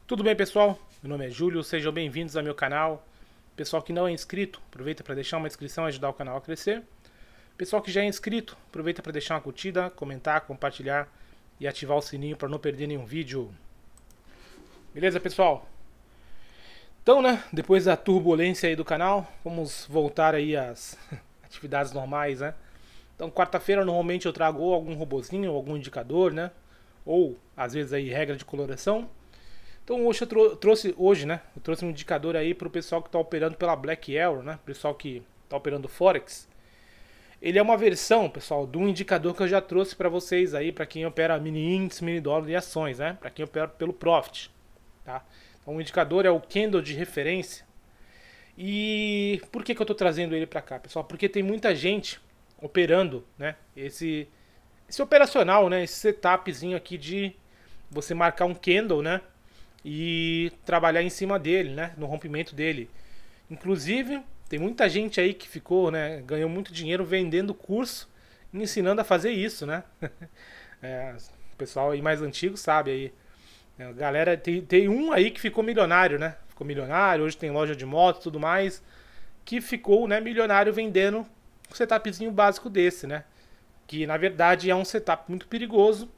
Tudo bem, pessoal? Meu nome é Júlio, sejam bem-vindos ao meu canal. Pessoal que não é inscrito, aproveita para deixar uma inscrição e ajudar o canal a crescer. Pessoal que já é inscrito, aproveita para deixar uma curtida, comentar, compartilhar e ativar o sininho para não perder nenhum vídeo. Beleza, pessoal? Então, né, depois da turbulência aí do canal, vamos voltar aí às atividades normais, né? Então, quarta-feira normalmente eu trago ou algum robozinho, ou algum indicador, né? Ou, às vezes, aí regra de coloração. Então hoje eu trouxe né? Eu trouxe um indicador aí para o pessoal que está operando pela Black Arrow, né? Pessoal que está operando Forex. Ele é uma versão, pessoal, de um indicador que eu já trouxe para vocês aí, para quem opera mini índice, mini dólar e ações, né? Para quem opera pelo Profit, tá? Então o indicador é o candle de referência. E por que eu estou trazendo ele para cá, pessoal? Porque tem muita gente operando, né? Esse operacional, né? Esse setupzinho aqui de você marcar um candle, né? E trabalhar em cima dele, né, no rompimento dele. Inclusive, tem muita gente aí que ficou, né, ganhou muito dinheiro vendendo curso e ensinando a fazer isso, né? O pessoal aí mais antigo sabe aí. A galera, tem um aí que ficou milionário, né? Ficou milionário, hoje tem loja de moto e tudo mais, que ficou, né, milionário vendendo um setupzinho básico desse, né? Que na verdade é um setup muito perigoso,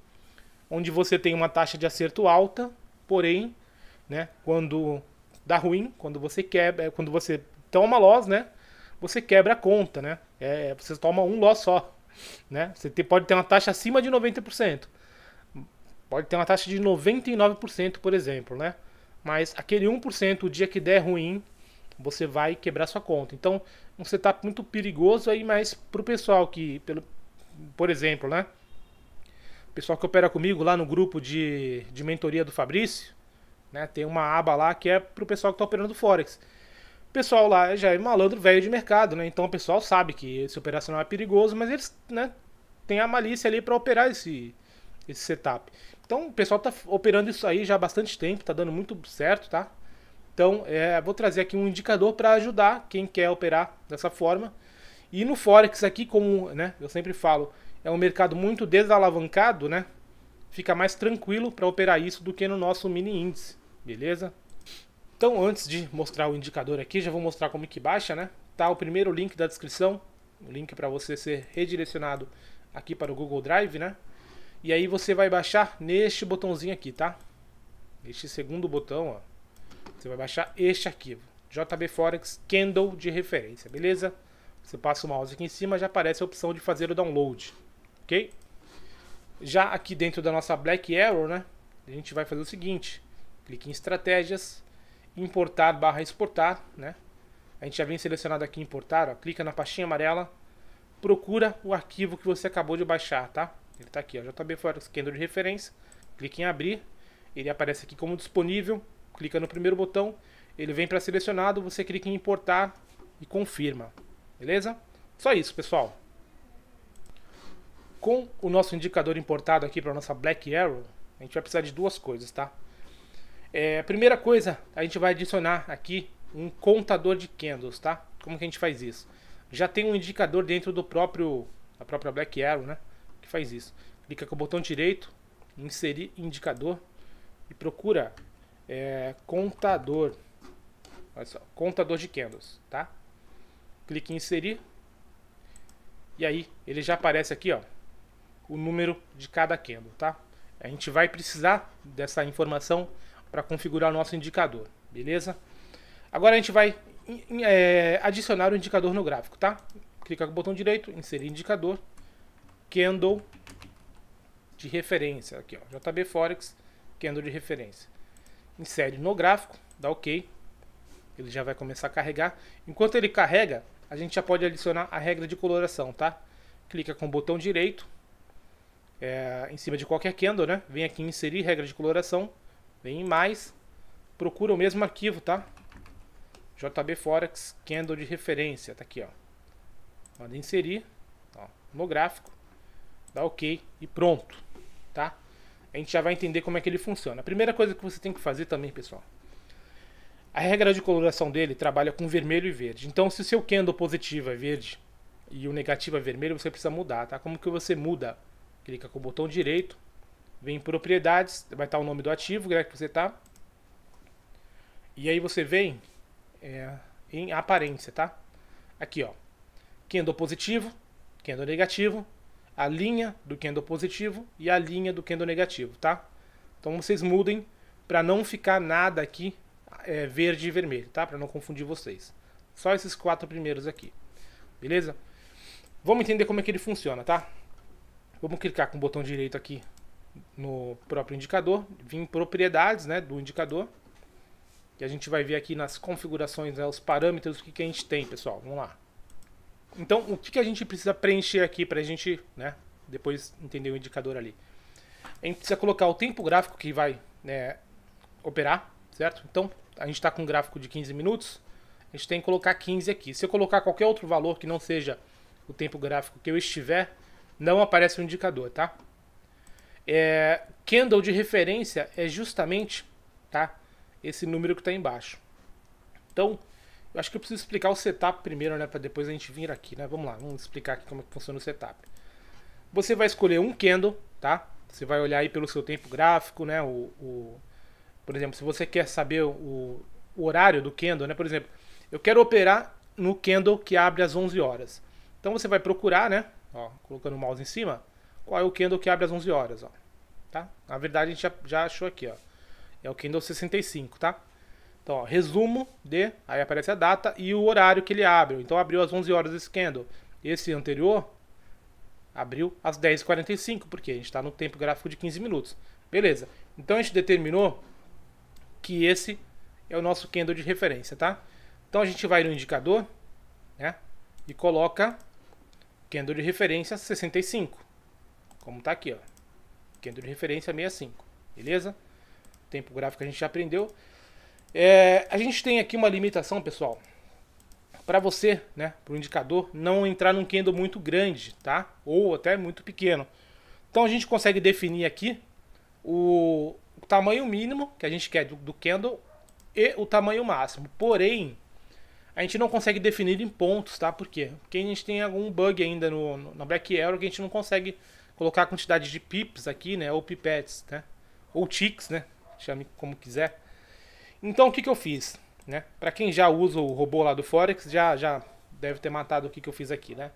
onde você tem uma taxa de acerto alta, porém, né, quando dá ruim, quando você quebra, quando você toma loss, né, você quebra a conta, né? Você toma um loss só, né? Pode ter uma taxa acima de 90%. Pode ter uma taxa de 99%, por exemplo, né? Mas aquele 1%, o dia que der ruim, você vai quebrar sua conta. Então, um setup muito perigoso aí, mas pro pessoal que, por exemplo, né? Pessoal que opera comigo lá no grupo de mentoria do Fabrício, né, tem uma aba lá que é pro pessoal que está operando Forex. O pessoal lá já é malandro velho de mercado, né? Então o pessoal sabe que esse operacional é perigoso, mas eles, né, tem a malícia ali para operar esse setup. Então o pessoal está operando isso aí já há bastante tempo, está dando muito certo, tá? Então vou trazer aqui um indicador para ajudar quem quer operar dessa forma. E no Forex aqui, como, né, eu sempre falo, é um mercado muito desalavancado, né? Fica mais tranquilo para operar isso do que no nosso mini índice, beleza? Então, antes de mostrar o indicador aqui, já vou mostrar como que baixa, né? Tá o primeiro link da descrição, o link para você ser redirecionado aqui para o Google Drive, né? E aí você vai baixar neste botãozinho aqui, tá? Este segundo botão, ó. Você vai baixar este arquivo, JB Forex Candle de referência, beleza? Você passa o mouse aqui em cima, já aparece a opção de fazer o download, ok? Já aqui dentro da nossa Black Arrow, né, a gente vai fazer o seguinte: clique em estratégias, importar / exportar, né? A gente já vem selecionado aqui importar, ó, clica na pastinha amarela, procura o arquivo que você acabou de baixar, tá? Ele está aqui, ó, JB Forex Candle de referência, clique em abrir, ele aparece aqui como disponível, clica no primeiro botão, ele vem para selecionado, você clica em importar e confirma. Beleza? Só isso, pessoal. Com o nosso indicador importado aqui para a nossa Black Arrow, a gente vai precisar de duas coisas, tá? A primeira coisa, a gente vai adicionar aqui um contador de candles, tá? Como que a gente faz isso? Já tem um indicador dentro da própria Black Arrow, né? Que faz isso. Clica com o botão direito, inserir indicador e procura contador. Olha só, contador de candles, tá? Clique em inserir. E aí, ele já aparece aqui, ó, o número de cada candle, tá? A gente vai precisar dessa informação para configurar o nosso indicador, beleza? Agora a gente vai adicionar o indicador no gráfico, tá? Clica com o botão direito, inserir indicador, candle de referência, aqui, ó, JB Forex, candle de referência. Insere no gráfico, dá OK. Ele já vai começar a carregar. Enquanto ele carrega, a gente já pode adicionar a regra de coloração, tá? Clica com o botão direito em cima de qualquer candle, né? Vem aqui em inserir regra de coloração, vem em mais, procura o mesmo arquivo, tá? JB Forex Candle de referência, tá aqui, ó. Manda inserir, ó, no gráfico, dá OK e pronto, tá? A gente já vai entender como é que ele funciona. A primeira coisa que você tem que fazer também, pessoal, a regra de coloração dele trabalha com vermelho e verde. Então, se o seu candle positivo é verde e o negativo é vermelho, você precisa mudar, tá? Como que você muda? Clica com o botão direito, vem em propriedades, vai estar o nome do ativo, que você tá. E aí você vem em aparência, tá? Aqui, ó, candle positivo, candle negativo, a linha do candle positivo e a linha do candle negativo, tá? Então vocês mudem para não ficar nada aqui verde e vermelho, tá? Para não confundir vocês. Só esses 4 primeiros aqui, beleza? Vamos entender como é que ele funciona, tá? Vamos clicar com o botão direito aqui no próprio indicador, vir em propriedades, né, do indicador. E a gente vai ver aqui nas configurações, né, os parâmetros, o que a gente tem, pessoal. Vamos lá. Então, o que a gente precisa preencher aqui para a gente, né, depois entender o indicador ali? A gente precisa colocar o tempo gráfico que vai, né, operar, certo? Então, a gente está com um gráfico de 15 minutos, a gente tem que colocar 15 aqui. Se eu colocar qualquer outro valor que não seja o tempo gráfico que eu estiver, não aparece o indicador, tá? Candle de referência é justamente, tá, esse número que está embaixo. Então, eu acho que eu preciso explicar o setup primeiro, né, para depois a gente vir aqui, né? Vamos lá, vamos explicar aqui como é que funciona o setup. Você vai escolher um candle, tá? Você vai olhar aí pelo seu tempo gráfico, né? Por exemplo, se você quer saber o horário do candle, né? Por exemplo, eu quero operar no candle que abre às 11 horas. Então você vai procurar, né? Ó, colocando o mouse em cima, qual é o candle que abre às 11 horas, ó. Tá? Na verdade a gente já achou aqui, ó. É o candle 65, tá? Então, ó, resumo de, aí aparece a data e o horário que ele abre. Então abriu às 11 horas esse candle. Esse anterior abriu às 10h45, porque a gente está no tempo gráfico de 15 minutos. Beleza. Então a gente determinou que esse é o nosso candle de referência, tá? Então a gente vai no indicador, né? E coloca candle de referência 65. Como tá aqui, ó. Candle de referência 65. Beleza? Tempo gráfico a gente já aprendeu. A gente tem aqui uma limitação, pessoal. Para você, né, para o indicador, não entrar num candle muito grande, tá? Ou até muito pequeno. Então a gente consegue definir aqui o tamanho mínimo que a gente quer do candle e o tamanho máximo. Porém, a gente não consegue definir em pontos, tá? Por quê? Porque a gente tem algum bug ainda na Black Arrow que a gente não consegue colocar a quantidade de pips aqui, né? Ou pipettes, né? Ou ticks, né? Chame como quiser. Então o que eu fiz, né? Para quem já usa o robô lá do Forex, já deve ter matado o que eu fiz aqui, né?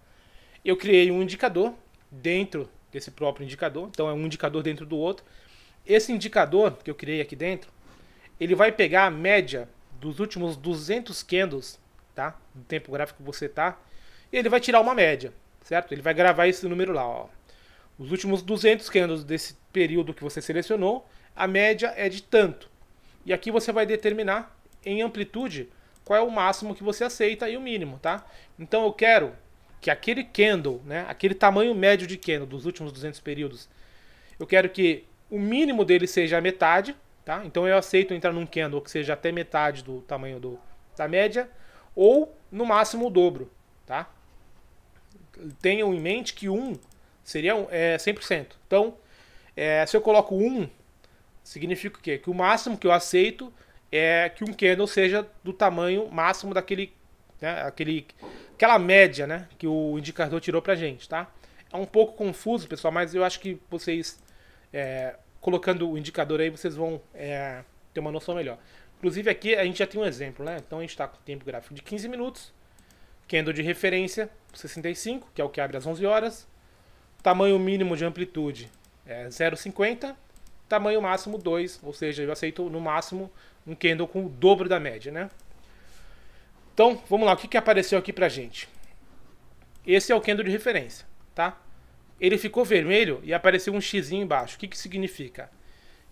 Eu criei um indicador dentro desse próprio indicador. Então é um indicador dentro do outro. Esse indicador que eu criei aqui dentro, ele vai pegar a média dos últimos 200 candles, tá? Do tempo gráfico que você tá, e ele vai tirar uma média, certo? Ele vai gravar esse número lá, ó. Os últimos 200 candles desse período que você selecionou, a média é de tanto. E aqui você vai determinar em amplitude qual é o máximo que você aceita e o mínimo, tá? Então eu quero que aquele candle, né, aquele tamanho médio de candle dos últimos 200 períodos, eu quero que o mínimo dele seja a metade, tá? Então eu aceito entrar num candle que seja até metade do tamanho da média, ou no máximo o dobro, tá? Tenham em mente que 1 seria 100%. Então, se eu coloco 1, significa o quê? Que o máximo que eu aceito é que um candle seja do tamanho máximo daquele, né, aquela média, né, que o indicador tirou pra gente, tá? É um pouco confuso, pessoal, mas eu acho que vocês, colocando o indicador aí, vocês vão ter uma noção melhor. Inclusive aqui a gente já tem um exemplo, né? Então a gente está com tempo gráfico de 15 minutos, candle de referência 65, que é o que abre às 11 horas, tamanho mínimo de amplitude é 0,50, tamanho máximo 2, ou seja, eu aceito no máximo um candle com o dobro da média, né? Então, vamos lá, o que apareceu aqui pra gente? Esse é o candle de referência, tá? Ele ficou vermelho e apareceu um xizinho embaixo. O que significa?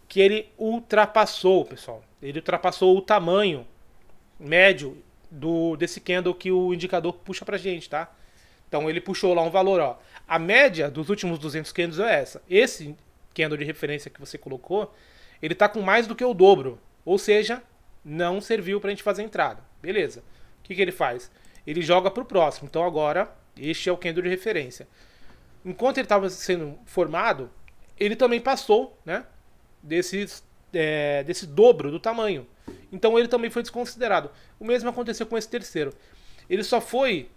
Que ele ultrapassou, pessoal. Ele ultrapassou o tamanho médio desse candle que o indicador puxa pra gente, tá? Então ele puxou lá um valor, ó. A média dos últimos 200 candles é essa. Esse candle de referência que você colocou, ele tá com mais do que o dobro. Ou seja, não serviu pra gente fazer entrada. Beleza. O que ele faz? Ele joga pro próximo. Então agora, este é o candle de referência. Enquanto ele estava sendo formado, ele também passou, né, desse dobro do tamanho. Então ele também foi desconsiderado. O mesmo aconteceu com esse terceiro. Ele só foi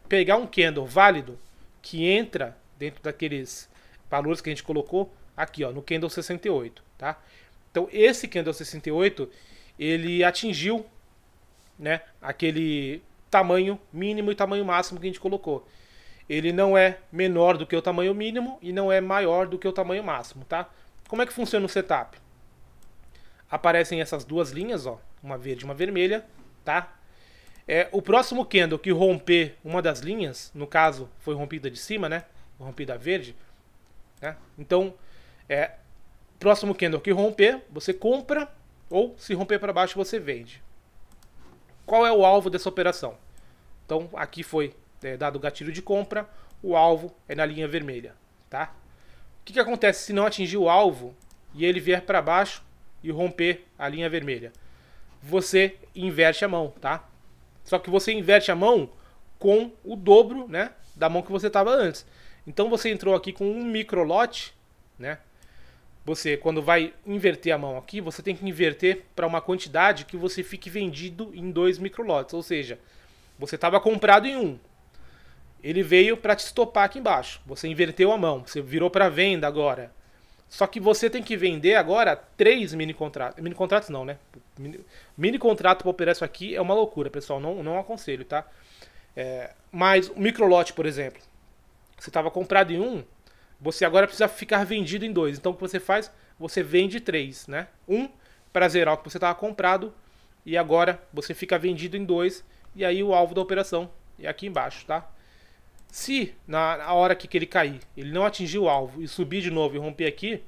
pegar um candle válido que entra dentro daqueles valores que a gente colocou aqui, ó, no candle 68, tá? Então esse candle 68, ele atingiu, né, aquele tamanho mínimo e tamanho máximo que a gente colocou. Ele não é menor do que o tamanho mínimo e não é maior do que o tamanho máximo, tá? Como é que funciona o setup? Aparecem essas duas linhas, ó, uma verde e uma vermelha, tá? O próximo candle que romper uma das linhas, no caso foi rompida de cima, né? Rompida verde, né? Então, próximo candle que romper, você compra, ou se romper para baixo, você vende. Qual é o alvo dessa operação? Então, aqui foi dado o gatilho de compra, o alvo é na linha vermelha, tá? O que acontece se não atingir o alvo e ele vier para baixo e romper a linha vermelha? Você inverte a mão, tá? Só que você inverte a mão com o dobro, né, da mão que você estava antes. Então você entrou aqui com um micro lote, né? Você, quando vai inverter a mão aqui, você tem que inverter para uma quantidade que você fique vendido em 2 micro lotes. Ou seja, você estava comprado em um. Ele veio para te estopar aqui embaixo. Você inverteu a mão, você virou para venda agora. Só que você tem que vender agora 3 mini contratos. Mini contratos não, né? Mini contrato para operar isso aqui é uma loucura, pessoal. Não aconselho, tá? Mas o micro lote, por exemplo. Você estava comprado em um, você agora precisa ficar vendido em 2. Então o que você faz? Você vende 3, né? Um para zerar o que você estava comprado. E agora você fica vendido em 2. E aí o alvo da operação é aqui embaixo, tá? Se na hora que ele cair, ele não atingir o alvo e subir de novo e romper aqui,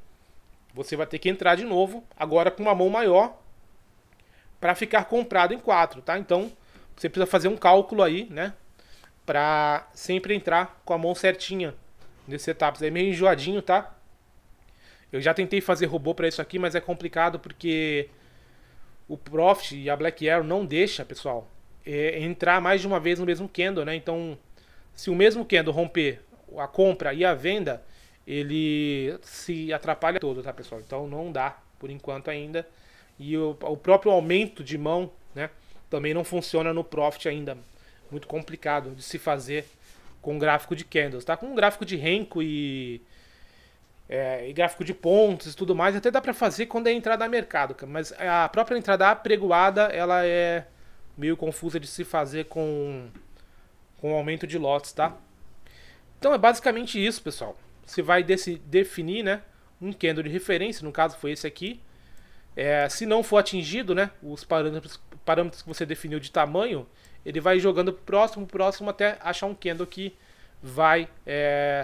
você vai ter que entrar de novo, agora com uma mão maior, para ficar comprado em 4, tá? Então, você precisa fazer um cálculo aí, né? Para sempre entrar com a mão certinha nesse setup. Isso é meio enjoadinho, tá? Eu já tentei fazer robô para isso aqui, mas é complicado porque o Profit e a Black Arrow não deixa, pessoal, entrar mais de uma vez no mesmo candle, né? Então, se o mesmo candle romper a compra e a venda, ele se atrapalha todo, tá, pessoal? Então não dá, por enquanto ainda. E o próprio aumento de mão, né, também não funciona no Profit ainda. Muito complicado de se fazer com gráfico de candles, tá? Com gráfico de Renko e gráfico de pontos e tudo mais, até dá pra fazer quando é entrada a mercado, cara. Mas a própria entrada apregoada, ela é meio confusa de se fazer com aumento de lotes, tá? Então é basicamente isso, pessoal. Você vai definir, né, um candle de referência, no caso foi esse aqui. Se não for atingido, né, os parâmetros que você definiu de tamanho, ele vai jogando próximo até achar um candle que vai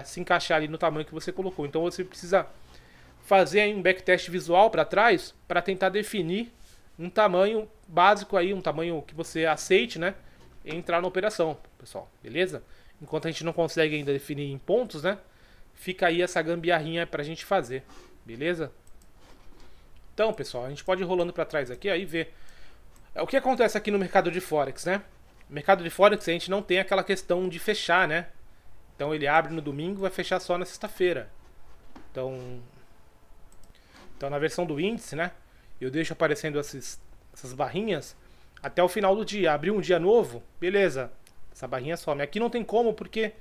se encaixar ali no tamanho que você colocou. Então você precisa fazer aí um backtest visual para trás para tentar definir um tamanho básico aí, um tamanho que você aceite, né, entrar na operação, pessoal, beleza? Enquanto a gente não consegue ainda definir em pontos, né, fica aí essa gambiarrinha pra gente fazer, beleza? Então, pessoal, a gente pode ir rolando pra trás aqui, aí ver o que acontece aqui no mercado de Forex, né? No mercado de Forex a gente não tem aquela questão de fechar, né? Então ele abre no domingo e vai fechar só na sexta-feira. Então na versão do índice, né, eu deixo aparecendo essas barrinhas até o final do dia. Abriu um dia novo, beleza, essa barrinha some. Aqui não tem como, porque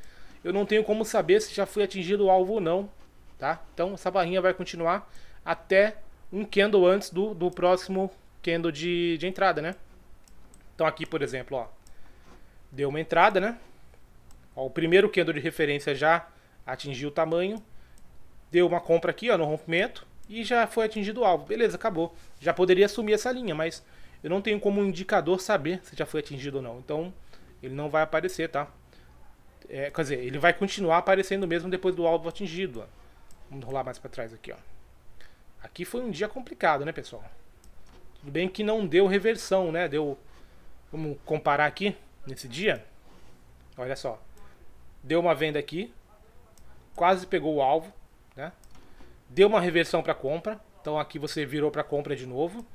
eu não tenho como saber se já foi atingido o alvo ou não, tá? Então essa barrinha vai continuar até um candle antes do próximo candle de entrada, né? Então aqui, por exemplo, ó, deu uma entrada, né? Ó, o primeiro candle de referência já atingiu o tamanho. Deu uma compra aqui, ó, no rompimento. E já foi atingido o alvo. Beleza, acabou. Já poderia assumir essa linha, mas eu não tenho como indicador saber se já foi atingido ou não. Então, ele não vai aparecer, tá? Quer dizer, ele vai continuar aparecendo mesmo depois do alvo atingido, ó. Vamos rolar mais pra trás aqui, ó. Aqui foi um dia complicado, né, pessoal? Tudo bem que não deu reversão, né? Vamos comparar aqui, nesse dia. Olha só. Deu uma venda aqui. Quase pegou o alvo, né? Deu uma reversão para compra. Então aqui você virou para compra de novo.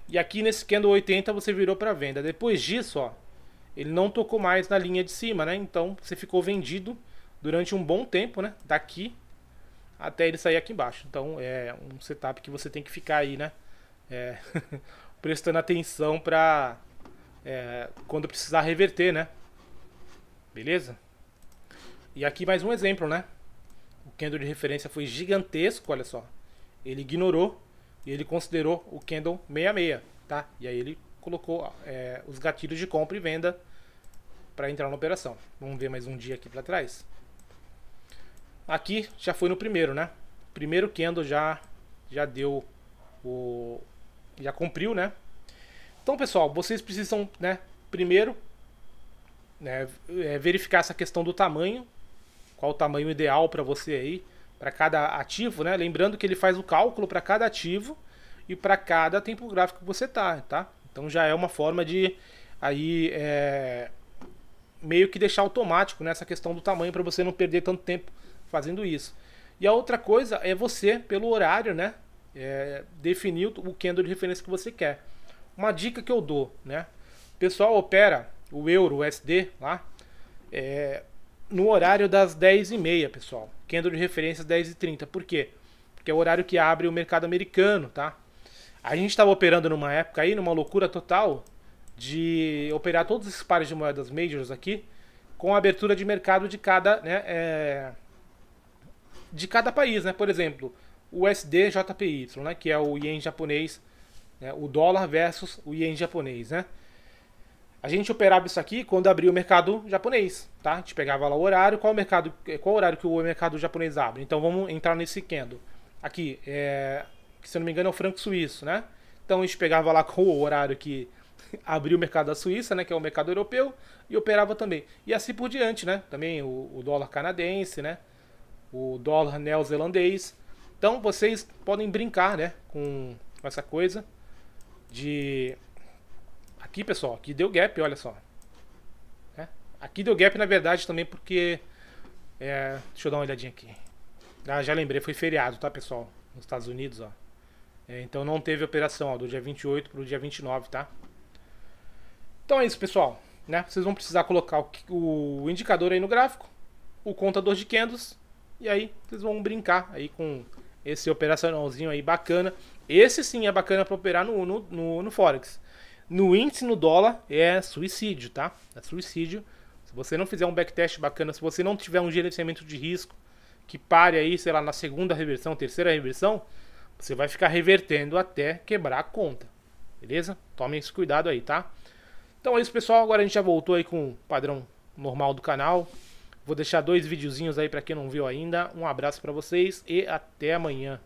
E aqui nesse candle 80 você virou para venda. Depois disso, ó, ele não tocou mais na linha de cima, né? Então você ficou vendido durante um bom tempo, né? Daqui até ele sair aqui embaixo. Então é um setup que você tem que ficar aí, né? Prestando atenção para quando precisar reverter, né? Beleza? E aqui mais um exemplo, né? O candle de referência foi gigantesco, olha só. Ele ignorou e ele considerou o candle 66. tá? E aí ele colocou os gatilhos de compra e venda para entrar na operação. Vamos ver mais um dia aqui para trás. Aqui já foi no primeiro, né? Primeiro candle já deu já cumpriu, né? Então, pessoal, vocês precisam, né, primeiro, né, verificar essa questão do tamanho, qual o tamanho ideal para você aí, para cada ativo, né? Lembrando que ele faz o cálculo para cada ativo e para cada tempo gráfico que você tá? Então já é uma forma de aí meio que deixar automático nessa questão do tamanho para você não perder tanto tempo fazendo isso. E a outra coisa é você, pelo horário, né, definir o candle de referência que você quer. Uma dica que eu dou, né? O pessoal opera o euro, o USD lá, no horário das 10h30, pessoal. Candle de referência 10h30. Por quê? Porque é o horário que abre o mercado americano, tá? A gente estava operando numa época aí, numa loucura total, de operar todos esses pares de moedas majors aqui, com a abertura de mercado de cada, né, de cada país, né? Por exemplo, o USD JPY, né, que é o ien japonês, né, o dólar versus o ien japonês, né? A gente operava isso aqui quando abria o mercado japonês, tá? A gente pegava lá o horário, qual horário que o mercado japonês abre. Então vamos entrar nesse candle. Aqui, que se eu não me engano é o franco suíço, né? Então a gente pegava lá com o horário que abriu o mercado da Suíça, né, que é o mercado europeu, e operava também. E assim por diante, né? Também o dólar canadense, né? O dólar neozelandês. Então vocês podem brincar, né, com essa coisa de... Aqui, pessoal, aqui deu gap, olha só. Aqui deu gap, na verdade, também porque... deixa eu dar uma olhadinha aqui. Já lembrei, foi feriado, tá, pessoal? Nos Estados Unidos, ó. Então não teve operação, ó, do dia 28 pro dia 29, tá? Então é isso, pessoal, né? Vocês vão precisar colocar o indicador aí no gráfico, o contador de candles, e aí vocês vão brincar aí com esse operacionalzinho aí bacana. Esse sim é bacana para operar no Forex. No índice, no dólar, é suicídio, tá? É suicídio. Se você não fizer um backtest bacana, se você não tiver um gerenciamento de risco que pare aí, sei lá, na segunda reversão, terceira reversão, você vai ficar revertendo até quebrar a conta. Beleza? Tomem esse cuidado aí, tá? Então é isso, pessoal. Agora a gente já voltou aí com o padrão normal do canal. Vou deixar 2 videozinhos aí para quem não viu ainda. Um abraço para vocês e até amanhã.